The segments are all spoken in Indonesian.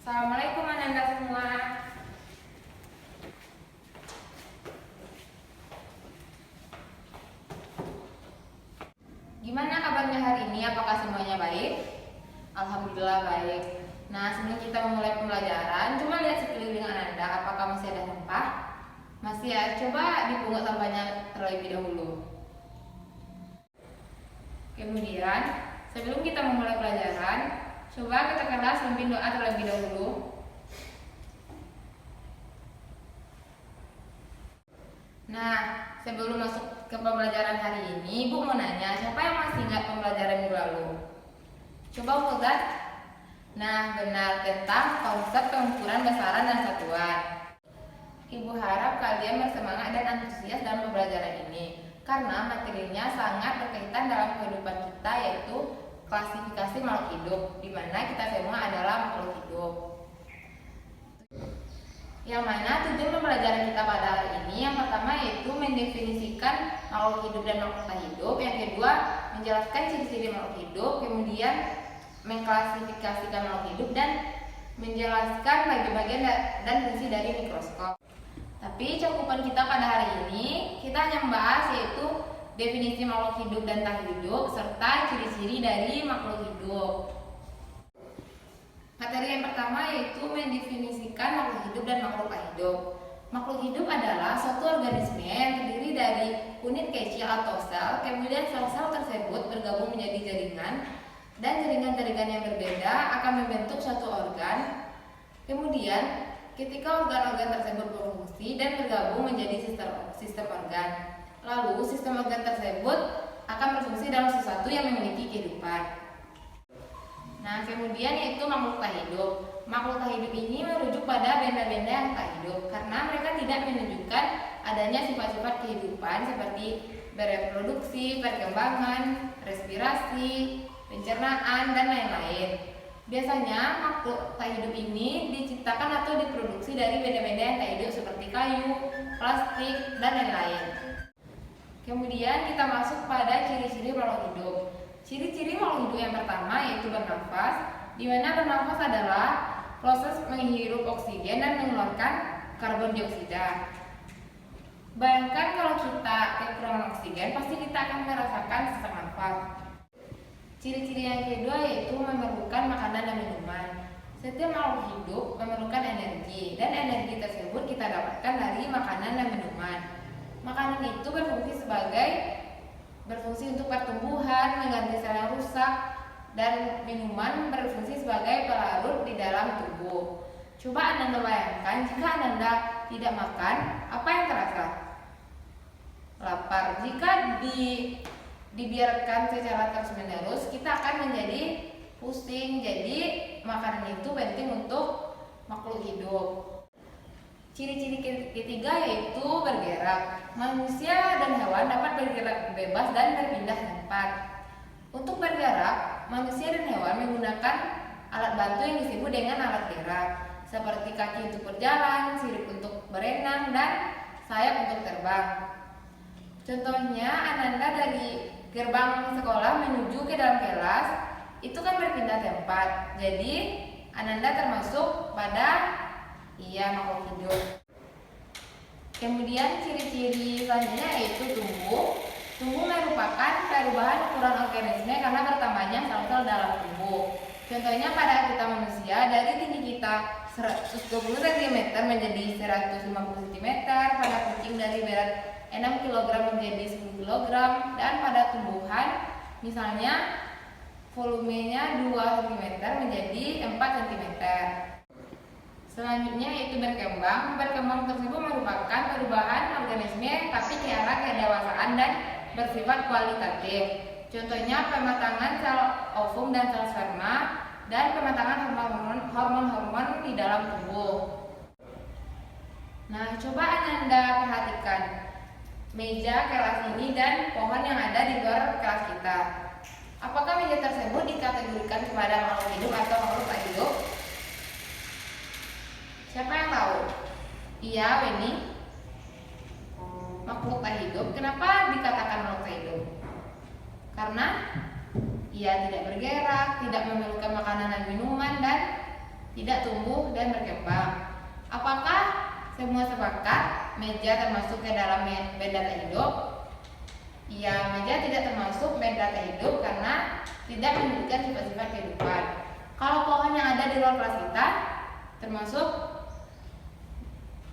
Assalamualaikum Anda semua. Gimana kabarnya hari ini? Apakah semuanya baik? Alhamdulillah baik. Nah, sebelum kita memulai pembelajaran, coba lihat sekeliling Anda, apakah masih ada sampah? Masih ya, coba dipungut sampahnya terlebih dahulu. Kemudian, sebelum kita memulai pelajaran, coba kita kelas memimpin doa terlebih dahulu. Nah, sebelum masuk ke pembelajaran hari ini, Ibu mau nanya, siapa yang masih ingat pembelajaran minggu lalu? Coba Ustaz. Nah, benar, tentang konsep pengukuran besaran dan satuan. Ibu harap kalian bersemangat dan antusias dalam pembelajaran ini, karena materinya sangat berkaitan dalam kehidupan kita, yaitu klasifikasi makhluk hidup, di mana kita semua adalah makhluk hidup. Yang mana tujuan pembelajaran kita pada hari ini, yang pertama yaitu mendefinisikan makhluk hidup dan makhluk tak hidup, yang kedua menjelaskan ciri-ciri makhluk hidup, kemudian mengklasifikasikan makhluk hidup dan menjelaskan bagian-bagian dan fungsi dari mikroskop. Tapi cakupan kita pada hari ini kita hanya membahas yaitu definisi makhluk hidup dan tak hidup serta ciri-ciri dari makhluk hidup. Materi yang pertama yaitu mendefinisikan makhluk hidup dan makhluk tak hidup. Makhluk hidup adalah suatu organisme yang terdiri dari unit kecil atau sel, kemudian sel-sel tersebut bergabung menjadi jaringan, dan jaringan-jaringan yang berbeda akan membentuk suatu organ. Kemudian ketika organ-organ tersebut berfungsi dan bergabung menjadi sistem organ, lalu sistem organ tersebut akan berfungsi dalam sesuatu yang memiliki kehidupan. Nah, kemudian yaitu makhluk tak hidup. Makhluk tak hidup ini merujuk pada benda-benda yang tak hidup karena mereka tidak menunjukkan adanya sifat-sifat kehidupan seperti bereproduksi, perkembangan, respirasi, pencernaan, dan lain-lain. Biasanya makhluk tak hidup ini diciptakan atau diproduksi dari benda-benda yang tak hidup seperti kayu, plastik, dan lain-lain. Kemudian kita masuk pada ciri-ciri makhluk hidup. Ciri-ciri makhluk hidup yang pertama yaitu bernafas, di mana bernafas adalah proses menghirup oksigen dan mengeluarkan karbon dioksida. Bayangkan kalau kita kekurangan oksigen, pasti kita akan merasakan sesak nafas. Ciri-ciri yang kedua yaitu memerlukan makanan dan minuman. Setiap makhluk hidup memerlukan energi, dan energi tersebut kita dapatkan dari makanan dan minuman. Makanan itu berfungsi untuk pertumbuhan, mengganti sel yang rusak, dan minuman berfungsi sebagai pelarut di dalam tubuh. Coba Anda bayangkan jika Anda tidak makan, apa yang terasa? Lapar. Jika dibiarkan secara terus-menerus, kita akan menjadi pusing. Jadi makanan itu penting untuk makhluk hidup. Ciri-ciri ketiga yaitu bergerak. Manusia dan hewan dapat bergerak bebas dan berpindah tempat. Untuk bergerak, manusia dan hewan menggunakan alat bantu yang disebut dengan alat gerak, seperti kaki untuk berjalan, sirip untuk berenang, dan sayap untuk terbang. Contohnya, Ananda dari gerbang sekolah menuju ke dalam kelas, itu kan berpindah tempat. Jadi, Ananda termasuk pada makhluk hidup. Kemudian ciri-ciri selanjutnya yaitu tumbuh. Tumbuh merupakan perubahan ukuran organisme karena bertambahnya sel-sel dalam tubuh. Contohnya pada kita manusia, dari tinggi kita 120 cm menjadi 150 cm, pada kucing dari berat 6 kg menjadi 10 kg, dan pada tumbuhan misalnya volumenya 2 cm menjadi 4 cm. Selanjutnya yaitu berkembang. Berkembang tersebut merupakan perubahan organisme tapi ke arah kedewasaan dan bersifat kualitatif. Contohnya pematangan sel ovum dan sel sperma, dan pematangan hormon-hormon di dalam tubuh. Nah, coba Anda perhatikan meja kelas ini dan pohon yang ada di luar kelas kita. Apakah meja tersebut dikategorikan kepada makhluk hidup atau makhluk tak hidup? Siapa yang tahu? Iya, Weni. Makhluk tak hidup. Kenapa dikatakan makhluk tak hidup? Karena ia tidak bergerak, tidak memerlukan makanan dan minuman, dan tidak tumbuh dan berkembang. Apakah semua sepakat meja termasuk ke dalam band data hidup? Ya, meja tidak termasuk band data hidup karena tidak menunjukkan sifat-sifat kehidupan. Kalau pohon yang ada di luar kelas kita termasuk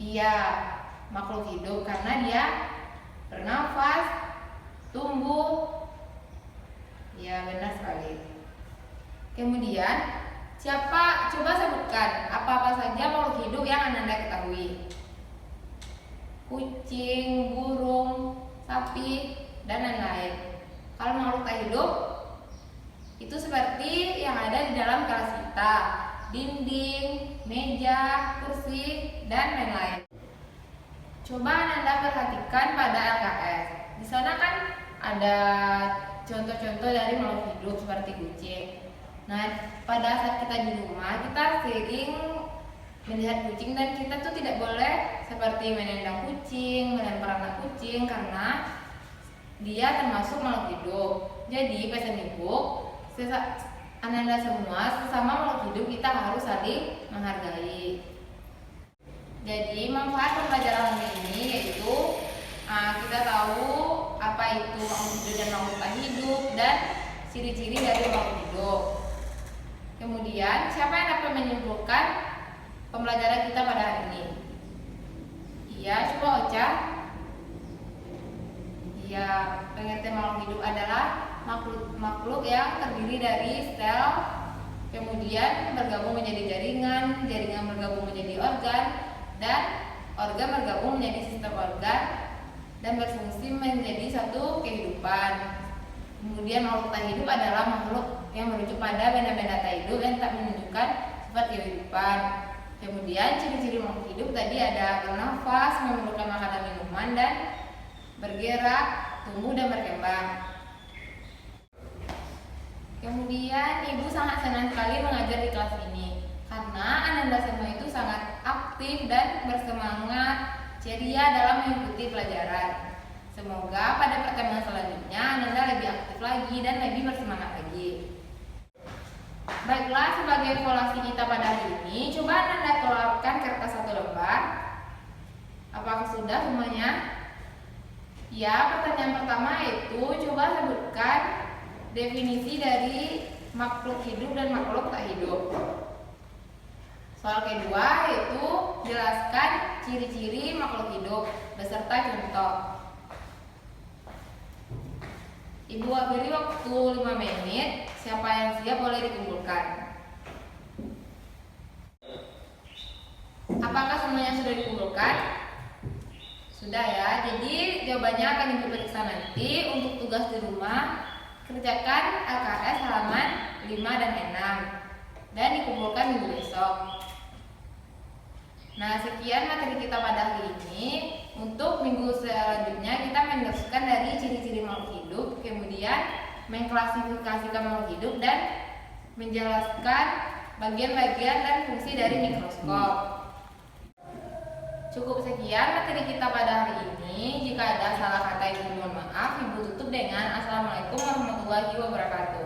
iya makhluk hidup karena dia bernafas, tumbuh. Ya, benar sekali. Kemudian, coba sebutkan apa-apa saja makhluk hidup yang Anda ketahui. Kucing, burung, sapi, dan lain-lain. Kalau makhluk tak hidup itu seperti yang ada di dalam kelas kita, dinding, meja, kursi, dan lain-lain. Coba Anda perhatikan pada LKS. Di sana kan ada contoh-contoh dari makhluk hidup seperti kucing. Nah, pada saat kita di rumah, kita sering melihat kucing dan kita tuh tidak boleh seperti menendang kucing, melempar anak kucing karena dia termasuk makhluk hidup. Jadi pesan ibu, Anda semua sesama makhluk hidup kita harus saling menghargai. Jadi manfaat pembelajaran ini yaitu kita tahu apa itu makhluk hidup dan makhluk tak hidup dan ciri-ciri dari makhluk hidup. Kemudian siapa yang dapat menyimpulkan pembelajaran kita pada hari ini? Iya, coba Ocha. Ya, pengertian makhluk hidup adalah makhluk yang terdiri dari sel, kemudian bergabung menjadi jaringan, jaringan bergabung menjadi organ, dan organ bergabung menjadi sistem organ dan berfungsi menjadi satu kehidupan. Kemudian makhluk tak hidup adalah makhluk yang merujuk pada benda-benda tak hidup yang tak menunjukkan sifat kehidupan. Kemudian ciri-ciri makhluk hidup tadi ada bernafas, memerlukan makanan minuman, dan bergerak, tumbuh dan berkembang. Kemudian ibu sangat senang sekali mengajar di kelas ini karena Ananda semua itu sangat aktif dan bersemangat ceria dalam mengikuti pelajaran. Semoga pada pertemuan selanjutnya Ananda lebih aktif lagi dan lebih bersemangat lagi. Baiklah, sebagai evaluasi kita pada hari ini, coba Ananda keluarkan kertas 1 lembar. Apakah sudah semuanya? Ya, pertanyaan pertama itu coba sebutkan definisi dari makhluk hidup dan makhluk tak hidup. Soal kedua yaitu jelaskan ciri-ciri makhluk hidup beserta contoh. Ibu beri waktu 5 menit. Siapa yang siap boleh dikumpulkan. Apakah semuanya sudah dikumpulkan? Sudah ya, jadi jawabannya akan Ibu periksa nanti. Untuk tugas di rumah, kerjakan LKS halaman 5 dan 6 dan dikumpulkan minggu besok. Nah, sekian materi kita pada hari ini. Untuk minggu selanjutnya kita meneruskan dari ciri-ciri makhluk hidup, kemudian mengklasifikasikan makhluk hidup dan menjelaskan bagian-bagian dan fungsi dari mikroskop. Cukup sekian materi kita pada hari ini. Jika ada salah kata Ibu mohon maaf. Ibu tutup dengan Assalamualaikum warahmatullahi wabarakatuh.